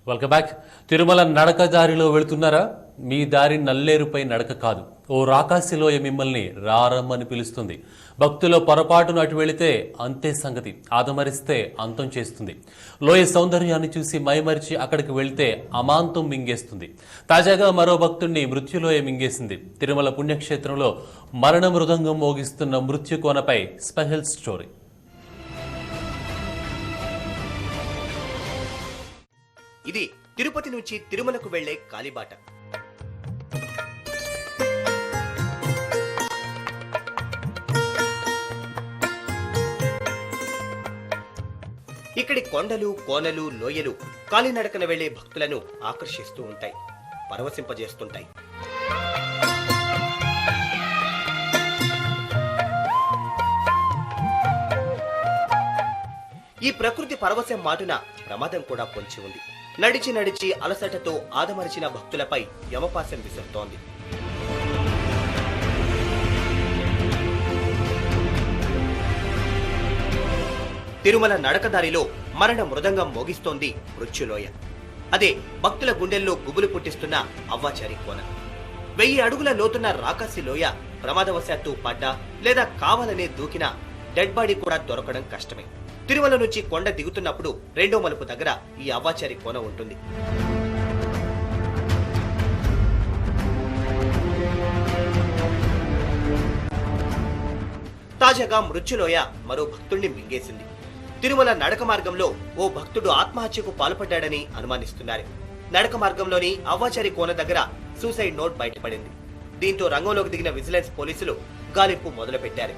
Welcome back. Tirumala నడక దారిలో వెళుతున్నారా? మీ దారి నల్లేరుపై నడక కాదు, ఓ రాకాసిలోయ మిమ్మల్ని రారమ్మని పిలుస్తుంది. భక్తుల పొరపాటును అటు వెళితే అంతే సంగతి, ఆదమరిస్తే అంతం చేస్తుంది. లోయ సౌందర్యాన్ని చూసి మైమరిచి అక్కడికి వెళితే అమాంతం మింగేస్తుంది. తాజాగా మరో భక్తుడిని మృత్యులోయ మింగేసింది. తిరుమల పుణ్యక్షేత్రంలో మరణ మృదంగం మోగిస్తున్న మృత్యుకోనపై స్పెషల్ స్టోరీ. ఇది తిరుపతి నుంచి తిరుమలకు వెళ్లే కాలిబాట. ఇక్కడి కొండలు, కోనలు, లోయలు కాలినడకన వెళ్లే భక్తులను ఆకర్షిస్తూ ఉంటాయి, పరవశింపజేస్తుంటాయి. ఈ ప్రకృతి పరవశం మాటున ప్రమాదం కూడా పొంచి ఉంది. నడిచి నడిచి అలసటతో ఆదమరిచిన భక్తులపై యమపాశం విసురుతోంది. తిరుమల నడకదారిలో మరణ మృదంగం మోగిస్తోంది మృత్యులోయ. అదే భక్తుల గుండెల్లో గుబులు పుట్టిస్తున్న అవ్వాచారి కోన. 1000 అడుగుల లోతున్న రాకాసి లోయ ప్రమాదవశాత్తు పడ్డా లేదా కావాలనే దూకినా డెడ్ బాడీ కూడా దొరకడం కష్టమే. తిరుమల నుంచి కొండ దిగుతున్నప్పుడు 2వ మలుపు దగ్గర ఈ అవ్వాచారి కోన ఉంటుంది. తాజాగా మృత్యులోయ మరో భక్తుడిని మింగేసింది. తిరుమల నడక మార్గంలో ఓ భక్తుడు ఆత్మహత్యకు పాల్పడ్డాడని అనుమానిస్తున్నారు. నడక మార్గంలోని అవ్వాచారి కోన దగ్గర సూసైడ్ నోట్ బయటపడింది. దీంతో రంగంలోకి దిగిన విజిలెన్స్ పోలీసులు గాలింపు మొదలుపెట్టారు.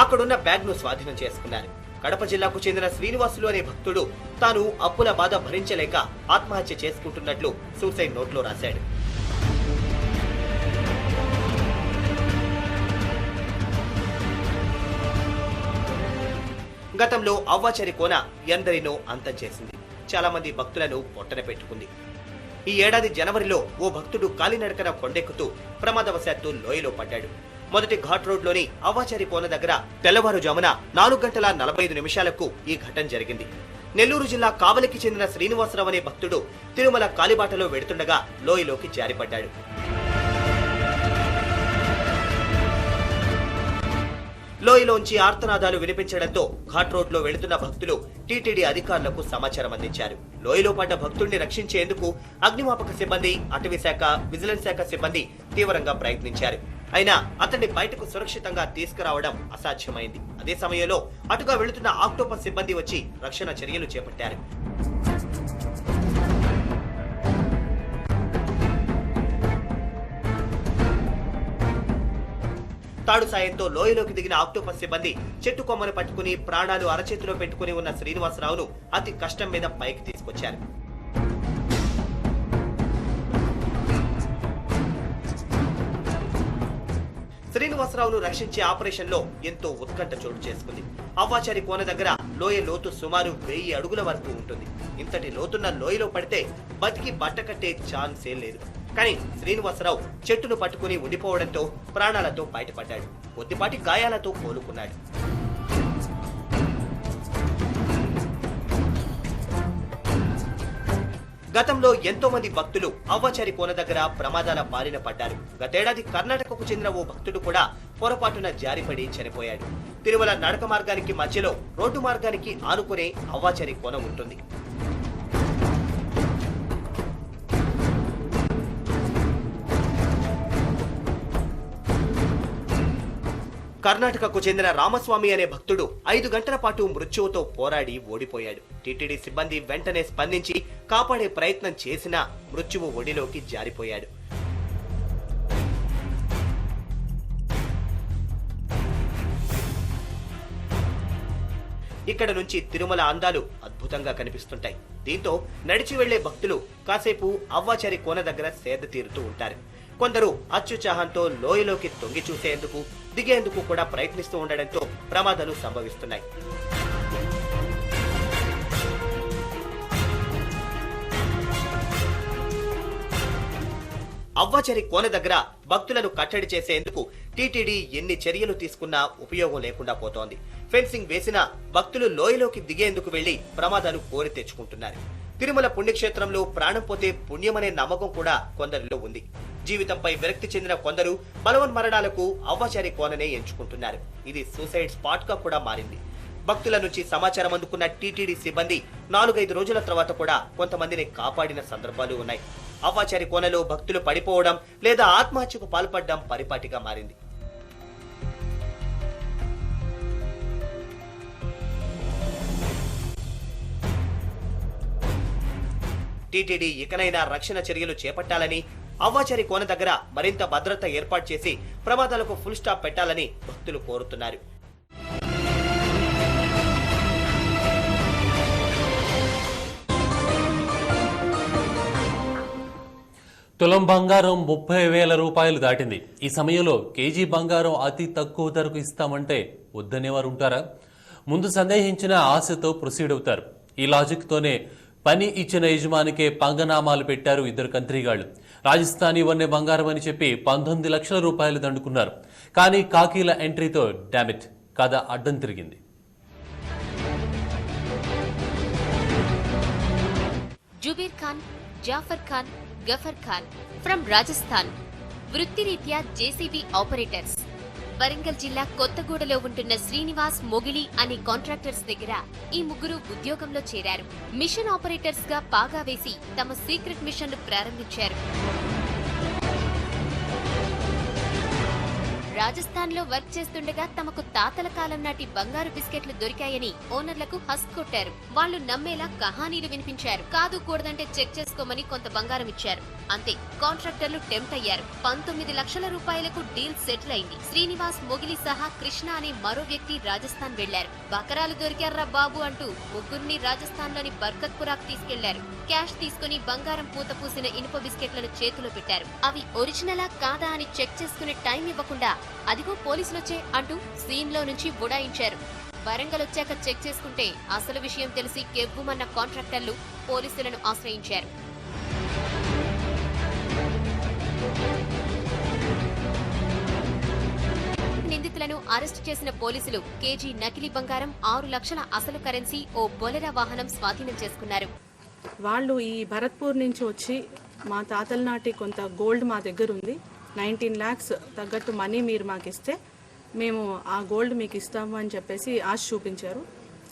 అక్కడున్న బ్యాగ్ ను స్వాధీనం చేసుకున్నారు. కడప జిల్లాకు చెందిన శ్రీనివాసులు అనే భక్తుడు తాను అప్పుల బాధ భరించలేక ఆత్మహత్య చేసుకుంటున్నట్లు సూసైడ్ నోట్లో రాశాడు. గతంలో అవ్వాచారి కోన ఎందరినో అంతం చేసింది. చాలా మంది భక్తులను పొట్టన పెట్టుకుంది. ఈ ఏడాది జనవరిలో ఓ భక్తుడు కాలినడకన కొండెక్కుతూ ప్రమాదవశాత్తు లోయలో పడ్డాడు. మొదటి ఘాట్ రోడ్ లోని అవ్వాచారి కోన దగ్గర తెల్లవారుజామున 4:45 ఈ ఘటన జరిగింది. నెల్లూరు జిల్లా కావలికి చెందిన శ్రీనివాసరావు అనే భక్తుడు తిరుమల కాలిబాటలో వెడుతుండగా లోయలోకి జారిపడ్డాడు. లోయలోంచి ఆర్తనాదాలు వినిపించడంతో ఘాట్ రోడ్ లో వెళుతున్న భక్తులు టీటీడీ అధికారులకు సమాచారం అందించారు. లోయలో పడ్డ భక్తుడిని రక్షించేందుకు అగ్నిమాపక సిబ్బంది, అటవీ శాఖ, విజిలెన్స్ శాఖ సిబ్బంది తీవ్రంగా ప్రయత్నించారు. అయినా అతన్ని బయటకు సురక్షితంగా తీసుకురావడం అసాధ్యమైంది. అదే సమయంలో అటుగా వెళుతున్న ఆక్టోపస్ సిబ్బంది వచ్చి రక్షణ చర్యలు చేపట్టారు. తాడు సాయంతో లోయలోకి దిగిన ఆక్టోపస్ సిబ్బంది చెట్టు కొమ్మను పట్టుకుని ప్రాణాలు అరచేతిలో పెట్టుకుని ఉన్న శ్రీనివాసరావును అతి కష్టం మీద పైకి తీసుకొచ్చారు. శ్రీనివాసరావును రక్షించే ఆపరేషన్ లో ఎంతో ఉత్కంఠ చోటు చేసుకుంది. అవ్వాచారి కోన దగ్గర లోయ లోతు సుమారు 1000 అడుగుల వరకు ఉంటుంది. ఇంతటి లోతున్న లోయలో పడితే బతికి బట్ట కట్టే ఛాన్సే లేదు. కానీ శ్రీనివాసరావు చెట్టును పట్టుకుని ఉండిపోవడంతో ప్రాణాలతో బయటపడ్డాడు. కొద్దిపాటి గాయాలతో కోలుకున్నాడు. గతంలో ఎంతో మంది భక్తులు అవ్వాచారి కోన దగ్గర ప్రమాదాల బారిన పడ్డారు. గతేడాది కర్ణాటకకు చెందిన ఓ భక్తుడు కూడా పొరపాటున జారిపడి చనిపోయాడు. తిరుమల నడక మార్గానికి మధ్యలో రోడ్డు మార్గానికి ఆనుకునే అవ్వాచారి కోన ఉంటుంది. కర్ణాటకకు చెందిన రామస్వామి అనే భక్తుడు 5 గంటల పాటు మృత్యువుతో పోరాడి ఓడిపోయాడు. టీటీడీ సిబ్బంది వెంటనే స్పందించి కాపాడే ప్రయత్నం చేసినా మృత్యువు ఒడిలోకి జారిపోయాడు. ఇక్కడ నుంచి తిరుమల అందాలు అద్భుతంగా కనిపిస్తుంటాయి. దీంతో నడిచి వెళ్లే భక్తులు కాసేపు అవ్వాచారి కోన దగ్గర సేద తీరుతూ ఉంటారు. కొందరు అత్యుత్సాహంతో లోయలోకి తొంగి చూసేందుకు, దిగేందుకు కూడా ప్రయత్నిస్తూ ఉండడంతో ప్రమాదాలు సంభవిస్తున్నాయి. అవ్వాచారి కోన దగ్గర భక్తులను కట్టడి చేసేందుకు టీటీడీ ఎన్ని చర్యలు తీసుకున్నా ఉపయోగం లేకుండా పోతోంది. ఫెన్సింగ్ వేసినా భక్తులు లోయలోకి దిగేందుకు వెళ్లి ప్రమాదాలు కోరి తెచ్చుకుంటున్నారు. తిరుమల పుణ్యక్షేత్రంలో ప్రాణం పోతే పుణ్యమనే నమ్మకం కూడా కొందరిలో ఉంది. జీవితంపై విరక్తి చెందిన కొందరు బలవన్మరణాలకు అవ్వాచారి కోననే ఎంచుకుంటున్నారు. ఇది సూసైడ్ స్పాట్ గా కూడా మారింది. భక్తుల నుంచి సమాచారం అందుకున్న టీటీడీ సిబ్బంది 4-5 రోజుల తర్వాత కూడా కొంతమందిని కాపాడిన సందర్భాలు ఉన్నాయి. అవ్వాచారి కోనలో భక్తులు పడిపోవడం లేదా ఆత్మహత్యకు పాల్పడడం పరిపాటిగా మారింది. టీటీడీ ఇకనైనా రక్షణ చర్యలు చేపట్టాలని, అవ్వాచారి కోన దగ్గర మరింత భద్రత ఏర్పాటు చేసి ప్రమాదాలకు ఫుల్ స్టాప్ పెట్టాలని భక్తులు కోరుతున్నారు. తులం బంగారం 30,000 రూపాయలు దాటింది. ఈ సమయంలో కేజీ బంగారం అతి తక్కువ ధరకు ఇస్తామంటే వద్దనేవారు ఉంటారా? ముందు సందేహించిన ఆశతో ప్రొసీడ్ అవుతారు. ఈ లాజిక్ తోనే పని ఇచ్చిన యజమానికే పంగనామాలు పెట్టారు ఇద్దరు కంత్రిగాళ్లు. రాజస్థానీ వన్నే బంగారం అని చెప్పి 19 లక్షల రూపాయలు దండుకున్నారు. కానీ కాకీల ఎంట్రీతో డామిట్ కథ అడ్డం తిరిగింది. జుబీర్ ఖాన్, జాఫర్ ఖాన్, గఫర్ ఖాన్ ఫ్రమ్ రాజస్థాన్. వృత్తిరీత్యా జేసీబీ ఆపరేటర్స్. వరంగల్ జిల్లా కొత్తగూడలో ఉంటున్న శ్రీనివాస్, మొగిలి అనే కాంట్రాక్టర్స్ దగ్గర ఈ ముగ్గురు ఉద్యోగంలో చేరారు. మిషన్ ఆపరేటర్స్ గా పాగా వేసి తమ సీక్రెట్ మిషన్ ను ప్రారంభించారు. రాజస్థాన్ లో వర్క్ చేస్తుండగా తమకు తాతల కాలం నాటి బంగారు బిస్కెట్లు దొరికాయని ఓనర్లకు హస్క్ కొట్టారు. వాళ్లు నమ్మేలా కహానీలు వినిపించారు. కాదు కూడదంటే చెక్ చేసుకోమని కొంత బంగారం ఇచ్చారు. అంతే, కాంట్రాక్టర్లు టెంప్ట్ అయ్యారు. 19 లక్షల రూపాయలకు డీల్ సెటిల్ అయింది. శ్రీనివాస్, మొగిలి సహా కృష్ణ అనే మరో వ్యక్తి రాజస్థాన్ వెళ్లారు. బకరాలు దొరికారా బాబు అంటూ ముగ్గురిని రాజస్థాన్ లోని బర్కత్పురాకు తీసుకెళ్లారు. క్యాష్ తీసుకుని బంగారం పూత పూసిన ఇనుప బిస్కెట్లను చేతిలో పెట్టారు. అవి ఒరిజినలా కాదా అని చెక్ చేసుకునే టైం ఇవ్వకుండా అదిగో పోలీసులొచ్చే అంటూ సీన్ లో నుంచి బుడాయించారు. వరంగల్ వచ్చాక చెక్ చేసుకుంటే అసలు విషయం తెలిసి కెవ్వుమన్న కాంట్రాక్టర్లు పోలీసులను ఆశ్రయించారు. నిందితులను అరెస్టు చేసిన పోలీసులు కేజీ నకిలీ బంగారం, 6 లక్షల అసలు కరెన్సీ, ఓ బొలెరా వాహనం స్వాధీనం చేసుకున్నారు. వాళ్ళు ఈ భరత్పూర్ నుంచి వచ్చి మా తాతల నాటి కొంత గోల్డ్ మా దగ్గర ఉంది, 19 lakhs తగ్గట్టు మనీ మీరు మాకు ఇస్తే మేము ఆ గోల్డ్ మీకు ఇస్తాము అని చెప్పేసి ఆశ చూపించారు.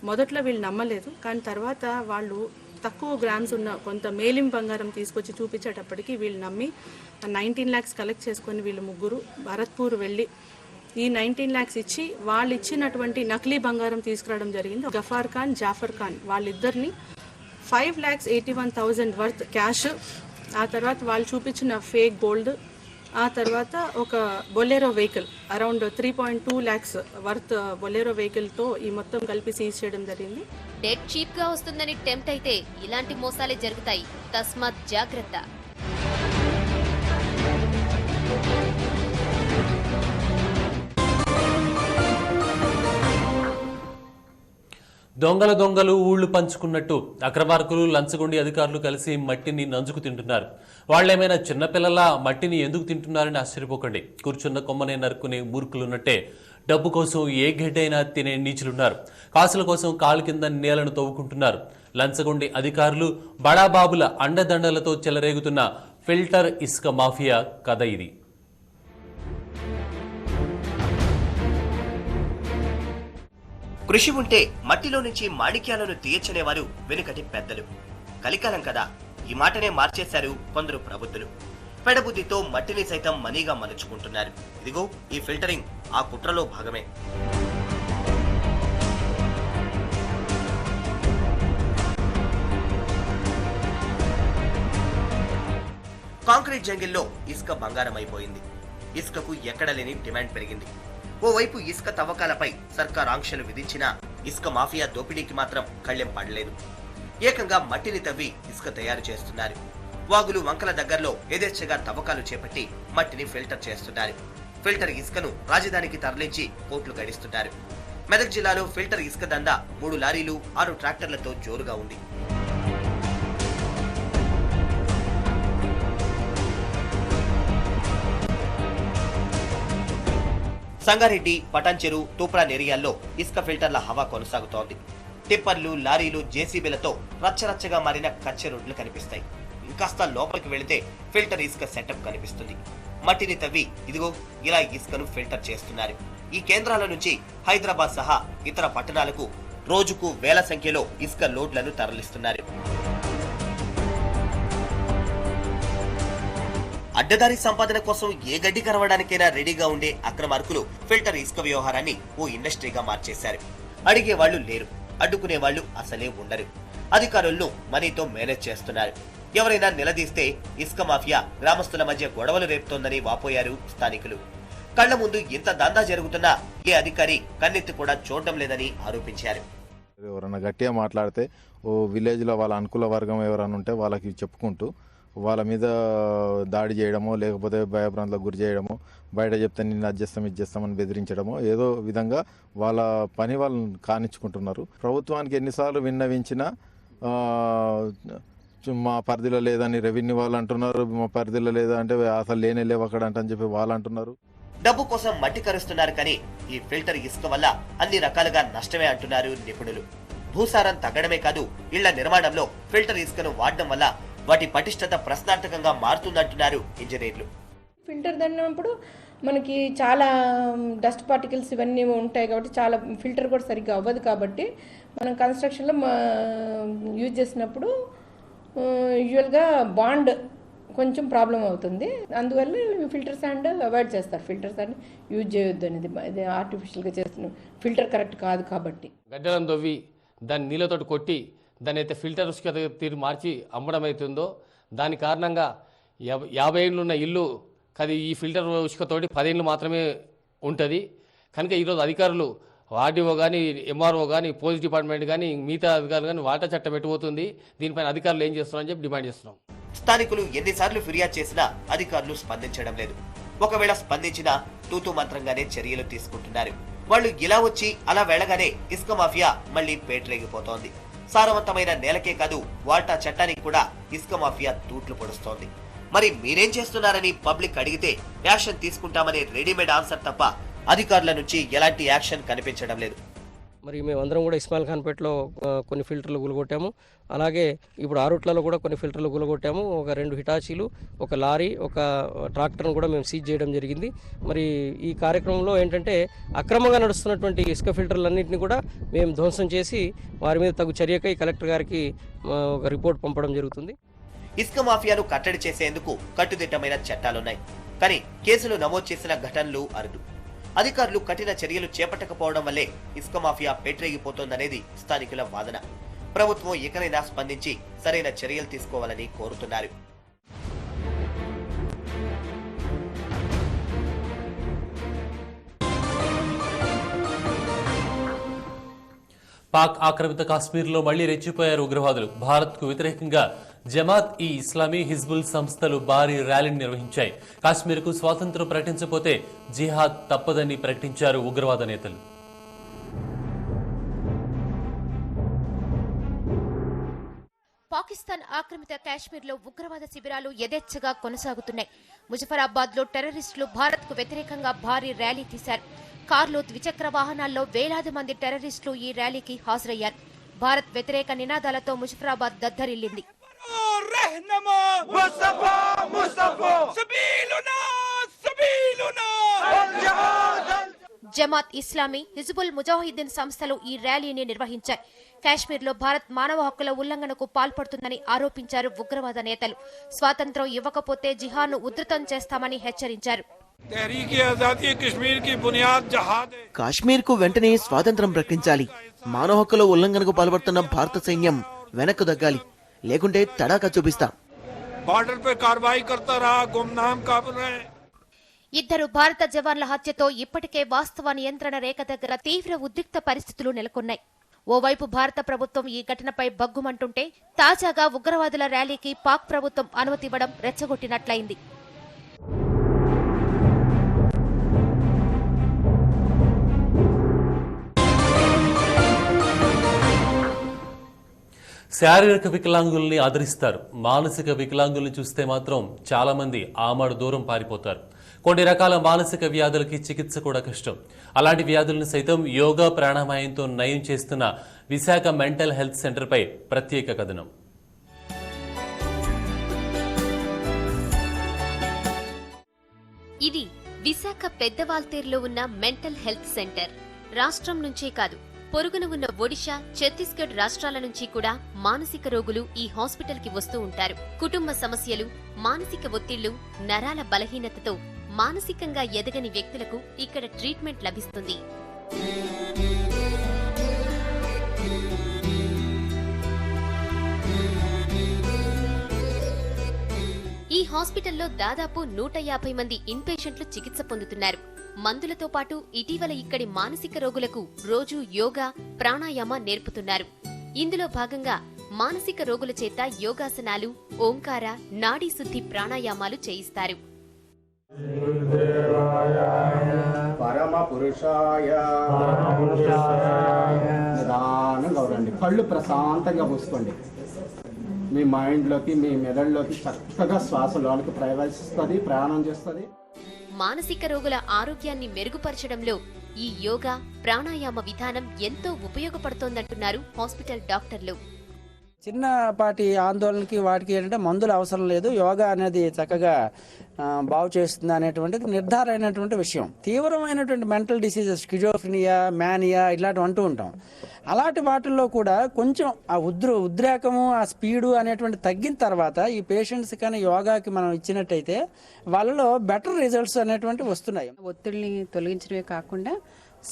మొదట్లో వీళ్ళు నమ్మలేదు, కానీ తర్వాత వాళ్ళు తక్కువ గ్రామ్స్ ఉన్న కొంత మేలిం బంగారం తీసుకొచ్చి చూపించేటప్పటికి వీళ్ళు నమ్మి 19 lakhs కలెక్ట్ చేసుకొని వీళ్ళు ముగ్గురు భరత్పూర్ వెళ్ళి ఈ 19 lakhs ఇచ్చి వాళ్ళు ఇచ్చినటువంటి నకిలీ బంగారం తీసుకురావడం జరిగింది. గఫార్ ఖాన్, జాఫర్ ఖాన్ వాళ్ళిద్దరిని 5,81,000 వర్త్ క్యాష్, ఆ తర్వాత వాళ్ళు చూపించిన ఫేక్ గోల్డ్, ఆ తర్వాత ఒక Bolero vehicle around 3.2 lakhs worth Bolero వెహికల్తో ఈ మొత్తం కలిపి సీజ్ చేయడం జరిగింది. డెట్ చీప్ గా వస్తుందని టెంప్ట్ అయితే ఇలాంటి మోసాలే జరుగుతాయి. తస్మాత్ జాగ్రత్త. దొంగలు ఊళ్లు పంచుకున్నట్టు అక్రమార్కులు, లంచగొండి అధికారులు కలిసి మట్టిని నంజుకు తింటున్నారు. వాళ్ళేమైనా చిన్నపిల్లల మట్టిని ఎందుకు తింటున్నారని ఆశ్చర్యపోకండి. కూర్చున్న కొమ్మనే నరుక్కునే మూర్ఖులున్నట్టే డబ్బు కోసం ఏ గడ్డైనా తినే నీచులున్నారు. కాసుల కోసం కాలు కింద నేలను తవ్వుకుంటున్నారు. లంచగొండి అధికారులు, బడాబాబుల అండదండలతో చెలరేగుతున్న ఫిల్టర్ ఇసుక మాఫియా కథ ఇది. కృషి ఉంటే మట్టిలో నుంచి మాణిక్యాలను తీయచ్చనేవారు వెనుకటి పెద్దలు. కలికాలం కదా, ఈ మాటనే మార్చేశారు కొందరు ప్రబుద్ధులు. పెడబుద్ధితో మట్టిని సైతం మనీగా మలుచుకుంటున్నారు. ఇదిగో ఈ ఫిల్టరింగ్ ఆ కుట్రలో భాగమే. కాంక్రీట్ జంగిల్లో ఇసుక బంగారం అయిపోయింది. ఇసుకకు ఎక్కడ లేని డిమాండ్ పెరిగింది. ఓవైపు ఇసుక తవ్వకాలపై సర్కార్ ఆంక్షలు విధించినా ఇసుక మాఫియా దోపిడీకి మాత్రం కళ్లెం పడలేదు. ఏకంగా మట్టిని తవ్వి ఇసుక తయారు చేస్తున్నారు. వాగులు, వంకల దగ్గరలో యథేచ్ఛగా తవ్వకాలు చేపట్టి మట్టిని ఫిల్టర్ చేస్తున్నారు. ఫిల్టర్ ఇసుకను రాజధానికి తరలించి కోట్లు గడిస్తున్నారు. మెదక్ జిల్లాలో ఫిల్టర్ ఇసుక దందా 3 లారీలు, 6 ట్రాక్టర్లతో జోరుగా ఉంది. సంగారెడ్డి, పటాన్చెరు, తూప్రాన్ ఏరియాల్లో ఇసుక ఫిల్టర్ల హవా కొనసాగుతోంది. టిప్పర్లు, లారీలు, జేసీబీలతో రచ్చరచ్చగా మారిన కచ్చే రోడ్లు కనిపిస్తాయి. ఇంకాస్త లోపలికి వెళితే ఫిల్టర్ ఇసుక సెటప్ కనిపిస్తుంది. మట్టిని తవ్వి ఇదిగో ఇలా ఇసుకను ఫిల్టర్ చేస్తున్నారు. ఈ కేంద్రాల నుంచి హైదరాబాద్ సహా ఇతర పట్టణాలకు రోజుకు వేల సంఖ్యలో ఇసుక లోడ్లను తరలిస్తున్నారు. అడ్డదారి సంపాదన కోసం ఏ గడ్డి కరవడానికైనా రెడీగా ఉండే అక్రమార్కులు ఫిల్టర్ ఇసుక వ్యవహారాన్ని ఓ ఇండస్ట్రీగా మార్చేశారు. అడిగే వాళ్ళు లేరు, అడ్డుకునే వాళ్ళు అసలే ఉండరు. అధికారులను మనీతో మేనేజ్ చేస్తున్నారు. ఎవరైనా నిలదీస్తే ఇసుక మాఫియా గ్రామస్తుల మధ్య గొడవలు రేపుతోందని వాపోయారు స్థానికులు. కళ్ల ముందు ఇంత దందా జరుగుతున్నా ఏ అధికారి కన్నెత్తి కూడా చూడటం లేదని ఆరోపించారు. ఎవరన్నా గట్టిగా మాట్లాడితే ఓ విలేజ్లో వాళ్ళ అనుకూల వర్గం ఎవరైనా ఉంటే వాళ్ళకి చెప్పుకుంటూ వాళ్ళ మీద దాడి చేయడమో, లేకపోతే భయభ్రాంతులకు గురి చేయడమో, బయట చెప్తే నిన్ను అది చేస్తాం ఇది చేస్తామని బెదిరించడమో, ఏదో విధంగా వాళ్ళ పని వాళ్ళని కానిచ్చుకుంటున్నారు. ప్రభుత్వానికి ఎన్నిసార్లు విన్నవించినా మా పరిధిలో లేదని రెవెన్యూ వాళ్ళు అంటున్నారు, మా పరిధిలో లేదా అంటే అసలు లేనే లేవు అక్కడ అంటని చెప్పి వాళ్ళు అంటున్నారు. డబ్బు కోసం మట్టి కరుస్తున్నారు కానీ ఈ ఫిల్టర్ ఇసుక వల్ల అన్ని రకాలుగా నష్టమే అంటున్నారు నిపుణులు. భూసారం తగ్గడమే కాదు, ఇళ్ల నిర్మాణంలో ఫిల్టర్ ఇసుకను వాడడం వల్ల వాటి పటిష్టత ప్రశ్నార్థకంగా మారుతుందంటున్నారు ఇంజనీర్లు. ఫిల్టర్ దన్నప్పుడు మనకి చాలా డస్ట్ పార్టికల్స్ ఇవన్నీ ఉంటాయి కాబట్టి చాలా ఫిల్టర్ కూడా సరిగ్గా అవ్వదు. కాబట్టి మనం కన్స్ట్రక్షన్లో యూజ్ చేసినప్పుడు యూజువల్గా బాండ్ కొంచెం ప్రాబ్లం అవుతుంది. అందువల్ల ఫిల్టర్ శాండ్ అవాయిడ్ చేస్తారు. ఫిల్టర్ శాండ్ యూజ్ చేయొద్దు అనేది ఇది ఆర్టిఫిషియల్గా చేస్తున్నాం. ఫిల్టర్ కరెక్ట్ కాదు కాబట్టి గడ్డలను తవ్వి దాన్ని నీళ్ళతోటి కొట్టి దాన్ని అయితే ఫిల్టర్ ఉసుక తీరు మార్చి అమ్మడం అవుతుందో దాని కారణంగా 50 ఏళ్ళు ఉన్న ఇల్లు అది ఈ ఫిల్టర్ ఉసుకతోటి 10 ఏళ్ళు మాత్రమే ఉంటుంది. కనుక ఈరోజు అధికారులు ఆర్డీఓ కానీ, ఎంఆర్ఓ కానీ, పోలీస్ డిపార్ట్మెంట్ కానీ, మిగతా అధికారులు కానీ వాటా చట్టం పెట్టబోతుంది. దీనిపైన అధికారులు ఏం చేస్తున్నారని చెప్పి డిమాండ్ చేస్తున్నాం. స్థానికులు ఎన్నిసార్లు ఫిర్యాదు చేసినా అధికారులు స్పందించడం లేదు. ఒకవేళ స్పందించినా తూతూ మంత్రంగానే చర్యలు తీసుకుంటున్నారు. వాళ్ళు ఇలా వచ్చి అలా వెళ్లగానే ఇసుక మాఫియా మళ్లీ పేటరేగిపోతోంది. సారవంతమైన నేలకే కాదు వాటా చట్టానికి కూడా ఇసుక మాఫియా తూట్లు పొడుస్తోంది. మరి మీరేం చేస్తున్నారని పబ్లిక్ అడిగితే యాక్షన్ తీసుకుంటామనే రెడీమేడ్ ఆన్సర్ తప్ప అధికారుల నుంచి ఎలాంటి యాక్షన్ కనిపించడం లేదు. మరి మేమందరం కూడా ఇస్మాయిల్ ఖాన్పేటలో కొన్ని ఫిల్టర్లు గులగొట్టాము. అలాగే ఇప్పుడు ఆరుట్లలో కూడా కొన్ని ఫిల్టర్లు గులగొట్టాము. ఒక 2 హిటాచీలు, ఒక లారీ, ఒక ట్రాక్టర్ను కూడా మేము సీజ్ చేయడం జరిగింది. మరి ఈ కార్యక్రమంలో ఏంటంటే అక్రమంగా నడుస్తున్నటువంటి ఇసుక ఫిల్టర్లన్నింటినీ కూడా మేము ధ్వంసం చేసి వారి మీద తగు చర్యకై కలెక్టర్ గారికి ఒక రిపోర్ట్ పంపడం జరుగుతుంది. ఇసుక మాఫియాను కట్టడి చేసేందుకు కట్టుదిట్టమైన చట్టాలున్నాయి. కానీ కేసులు నమోదు చేసిన ఘటనలు అరుదు. అధికారులు కఠిన చర్యలు చేపట్టకపోవడం వల్లే ఇసుక మాఫియా పేటరేగిపోతోందనేది స్థానికుల వాదన. ప్రభుత్వం ఇకనైనా స్పందించి సరైన చర్యలు తీసుకోవాలని కోరుతున్నారు. పాక్ ఆక్రమిత కాశ్మీర్లో మళ్లీ రెచ్చిపోయారు ఉగ్రవాదులు. భారత్కు వ్యతిరేకంగా జమాత్ ఈ ఇస్లామీ, హిజ్బుల్ సంస్థలు భారీ ర్యాలీని నిర్వహించాయి. కాశ్మీర్కు స్వాతంత్ర్యం ప్రకటించకపోతే జిహాద్ తప్పదని ప్రకటించారు ఉగ్రవాద నేతలు. పాకిస్తాన్ ఆక్రమిత కాశ్మీర్లో ఉగ్రవాద శిబిరాలు యథేచ్ఛగా కొనసాగుతున్నాయి. ముజఫరాబాద్లో టెర్రరిస్టులు భారత్కు వ్యతిరేకంగా భారీ ర్యాలీ తీశారు. కార్లు, ద్విచక్ర వాహనాల్లో వేలాది మంది టెర్రరిస్టులు ఈ ర్యాలీకి హాజరయ్యారు. భారత్ వ్యతిరేక నినాదాలతో ముజఫరాబాద్ దద్దరిల్లింది. జమాత్ ఇస్లామీ, హిజ్బుల్ ముజాహిద్దీన్ సంస్థలు ఈ ర్యాలీని నిర్వహించాయి. కాశ్మీర్లో భారత్ మానవ హక్కుల ఉల్లంఘనకు పాల్పడుతుందని ఆరోపించారు ఉగ్రవాద నేతలు. స్వాతంత్ర్యం ఇవ్వకపోతే జిహాద్ను ఉధృతం చేస్తామని హెచ్చరించారు. కాశ్మీర్కు వెంటనే స్వాతంత్రం ప్రకటించాలి. మానవ హక్కుల ఉల్లంఘనకు పాల్పడుతున్న భారత సైన్యం వెనక్కు దగ్గాలి, లేకుంటే తడాకా చూపిస్తాం. ఇద్దరు భారత జవాన్ల హత్యతో ఇప్పటికే వాస్తవ నియంత్రణ రేఖ దగ్గర తీవ్ర ఉద్రిక్త పరిస్థితులు నెలకొన్నాయి. ఓవైపు భారత ప్రభుత్వం ఈ ఘటనపై బగ్గుమంటుంటే, తాజాగా ఉగ్రవాదుల ర్యాలీకి పాక్ ప్రభుత్వం అనుమతివ్వడం రెచ్చగొట్టినట్లయింది. శారీరక వికలాంగుల్ని ఆదరిస్తారు. మానసిక వికలాంగుల్ని చూస్తే మాత్రం చాలా మంది ఆమడ దూరం పారిపోతారు. కొన్ని రకాల మానసిక వ్యాధులకి చికిత్స కూడా కష్టం. అలాంటి వ్యాధులను సైతం యోగా ప్రాణాయామంతో నయం చేస్తున్న విశాఖ మెంటల్ హెల్త్ సెంటర్పై ప్రత్యేక కథనం. ఇది విశాఖ పెద్దవాల్తేరులో ఉన్న మెంటల్ హెల్త్ సెంటర్. రాష్ట్రం నుంచే కాదు, పొరుగున ఉన్న ఒడిశా, ఛత్తీస్గఢ్ రాష్ట్రాల నుంచి కూడా మానసిక రోగులు ఈ హాస్పిటల్ కి వస్తూ ఉంటారు. కుటుంబ సమస్యలు, మానసిక ఒత్తిళ్లు, నరాల బలహీనతతో మానసికంగా ఎదగని వ్యక్తులకు ఇక్కడ ట్రీట్మెంట్ లభిస్తుంది. ఈ హాస్పిటల్లో దాదాపు 150 మంది ఇన్పేషెంట్లు చికిత్స పొందుతున్నారు. మందులతో పాటు ఇటీవల ఇక్కడి మానసిక రోగులకు రోజూ యోగా, ప్రాణాయామ నేర్పుతున్నారు. ఇందులో భాగంగా మానసిక రోగుల చేత యోగాసనాలు, ఓంకార, నాడీ శుద్ధి ప్రాణాయామాలు చేయిస్తారు. పరమ పురుషాయ నిదానంగా ఉండండి. కళ్ళు ప్రశాంతంగా మూసుకోండి. మీ మైండ్లోకి, మీ మెదడులోకి చక్కగా శ్వాస లోనికి ప్రవేశిస్తుంది, ప్రయాణం చేస్తుంది. మానసిక రోగుల ఆరోగ్యాన్ని మెరుగుపరచడంలో ఈ యోగా, ప్రాణాయామ విధానం ఎంతో ఉపయోగపడుతోందంటున్నారు హాస్పిటల్ డాక్టర్లు. చిన్నపాటి ఆందోళనకి వాటికి ఏంటంటే మందులు అవసరం లేదు, యోగా అనేది చక్కగా బాగు చేస్తుంది అనేటువంటిది నిర్ధారైనటువంటి విషయం. తీవ్రమైనటువంటి మెంటల్ డిసీజెస్, స్కిజోఫ్రినియా, మ్యానియా ఇలాంటివి అంటూ ఉంటాం. అలాంటి వాటిల్లో కూడా కొంచెం ఆ ఉద్రేకము, ఆ స్పీడు అనేటువంటి తగ్గిన తర్వాత ఈ పేషెంట్స్ కానీ యోగాకి మనం ఇచ్చినట్టయితే వాళ్ళలో బెటర్ రిజల్ట్స్ అనేటువంటివి వస్తున్నాయి. ఒత్తిడిని తొలగించడమే కాకుండా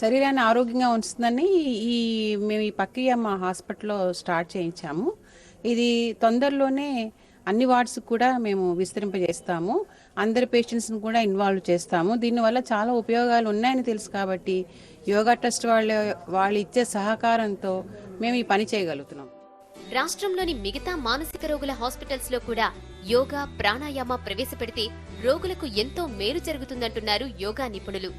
శరీరాన్ని ఆరోగ్యంగా ఉంచుతుందని మేము ఈ ప్రక్రియ మా హాస్పిటల్లో స్టార్ట్ చేయించాము. ఇది తొందరలోనే అన్ని వార్డ్స్ కూడా మేము విస్తరింపజేస్తాము. అందరి పేషెంట్స్ని కూడా ఇన్వాల్వ్ చేస్తాము. దీనివల్ల చాలా ఉపయోగాలు ఉన్నాయని తెలుసు కాబట్టి యోగా ట్రస్ట్ వాళ్ళు ఇచ్చే సహకారంతో మేము ఈ పని చేయగలుగుతున్నాం. రాష్ట్రంలోని మిగతా మానసిక రోగుల హాస్పిటల్స్ లో కూడా యోగా, ప్రాణాయామ ప్రవేశపెడితే రోగులకు ఎంతో మేలు జరుగుతుందంటున్నారు యోగా నిపుణులు.